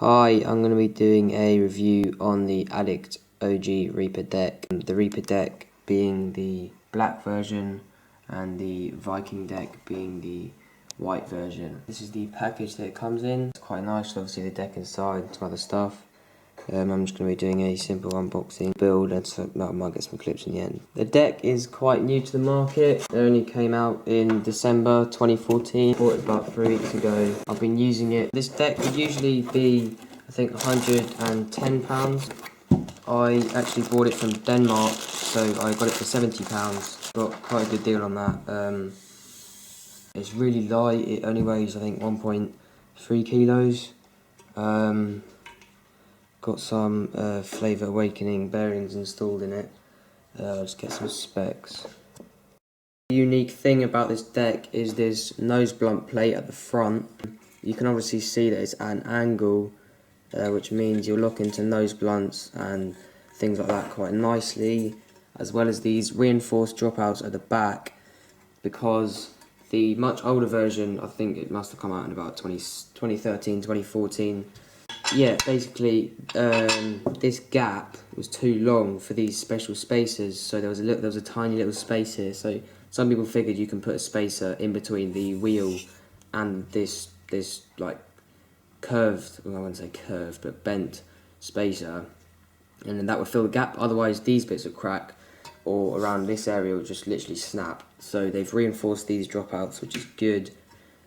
Hi, I'm going to be doing a review on the Addict OG Reaper deck. The Reaper deck being the black version and the Viking deck being the white version. This is the package that it comes in. It's quite nice, obviously the deck inside and some other stuff. I'm just going to be doing a simple unboxing build and so I might get some clips in the end. The deck is quite new to the market. It only came out in December 2014. Bought it about 3 weeks ago. I've been using it. This deck would usually be, I think, £110. I actually bought it from Denmark, so I got it for £70. Got quite a good deal on that. It's really light. It only weighs, I think, 1.3 kilos. Got some Flavour Awakening bearings installed in it. Let's get some specs. The unique thing about this deck is this nose blunt plate at the front. You can obviously see that it's at an angle, which means you'll lock into nose blunts and things like that quite nicely, as well as these reinforced dropouts at the back, because the much older version, I think it must have come out in about 2013, 2014. Yeah, basically, this gap was too long for these special spacers, so there was a tiny little space here. So some people figured you can put a spacer in between the wheel and this like curved, well, I wouldn't say curved, but bent spacer, and then that would fill the gap. Otherwise, these bits would crack, or around this area would just literally snap. So they've reinforced these dropouts, which is good,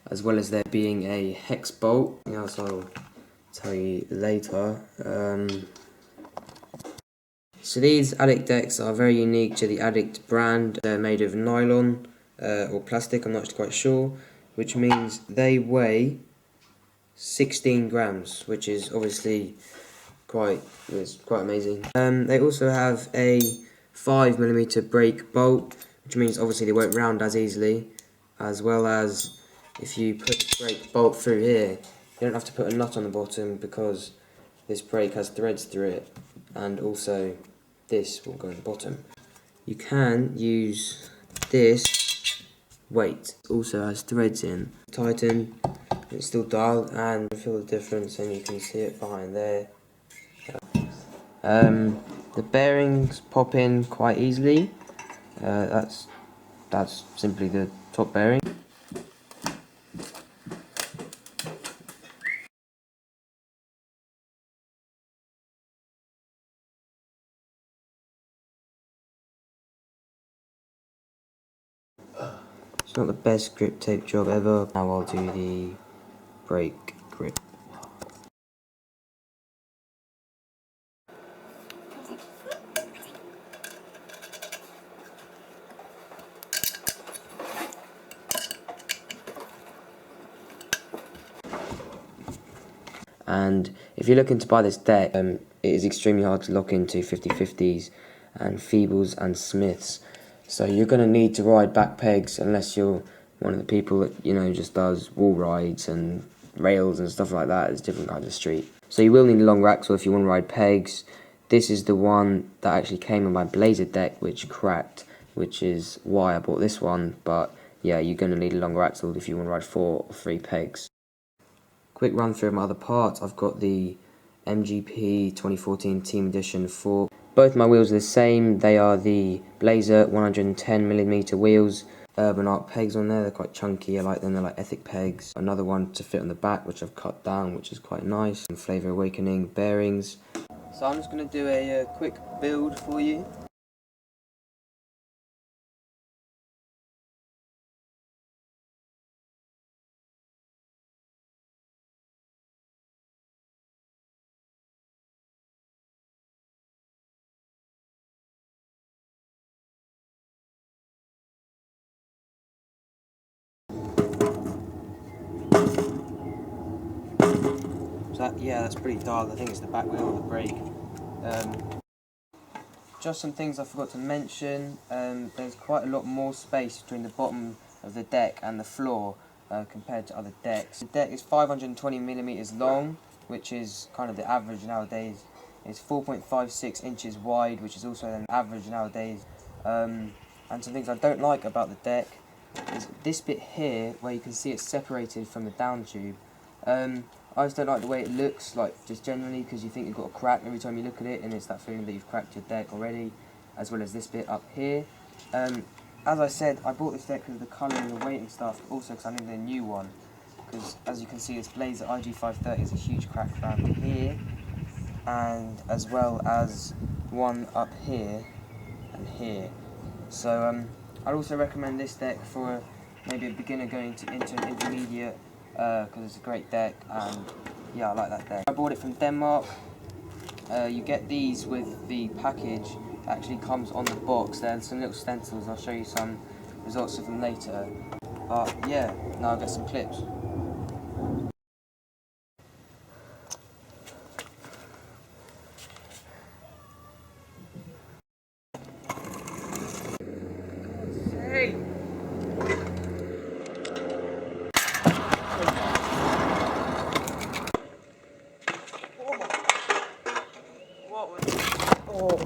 as well as there being a hex bolt. Else I'll tell you later. So these Addict decks are very unique to the Addict brand. They're made of nylon or plastic, I'm not quite sure, which means they weigh 16 grams, which is obviously quite amazing. They also have a 5mm brake bolt, which means obviously they won't round as easily, as well as if you put the brake bolt through here, you don't have to put a nut on the bottom because this brake has threads through it, and also this will go at the bottom. You can use this weight, also has threads in. Tighten, it's still dialed, and feel the difference, and you can see it behind there. The bearings pop in quite easily. That's simply the top bearing. It's not the best grip tape job ever. Now I'll do the brake grip. And if you're looking to buy this deck, it is extremely hard to lock into 50/50s and Feebles and Smiths. So you're going to need to ride back pegs unless you're one of the people that, you know, just does wall rides and rails and stuff like that. It's different kinds of street. So you will need a long axle if you want to ride pegs. This is the one that actually came on my Blazer deck, which cracked, which is why I bought this one. But yeah, you're going to need a longer axle if you want to ride 4 or 3 pegs. Quick run through of my other parts. I've got the MGP 2014 Team Edition 4. Both my wheels are the same. They are the Blazer 110mm wheels. Urbanartt pegs on there. They're quite chunky. I like them. They're like Ethic pegs. Another one to fit on the back, which I've cut down, which is quite nice. And Flavour Awakening bearings. So I'm just going to do a quick build for you. So yeah, that's pretty dark. I think it's the back wheel of the brake. Just some things I forgot to mention. There's quite a lot more space between the bottom of the deck and the floor compared to other decks. The deck is 520mm long, which is kind of the average nowadays. It's 4.56 inches wide, which is also an average nowadays. And some things I don't like about the deck is this bit here, where you can see it's separated from the down tube. I just don't like the way it looks, like just generally, because you think you've got a crack every time you look at it, and it's that feeling that you've cracked your deck already, as well as this bit up here. As I said, I bought this deck because of the colour and the weight and stuff, but also because I needed a new one. Because as you can see, this Blazer IG530 is a huge crack around here, and as well as one up here and here. So I'd also recommend this deck for maybe a beginner going into an intermediate, because it's a great deck, and yeah, I like that deck. I bought it from Denmark. You get these with the package that actually comes on the box. There's some little stencils, I'll show you some results of them later. But yeah, now I'll get some clips. Hey! What was it? Oh.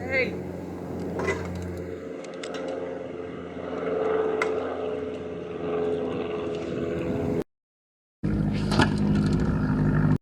Hey!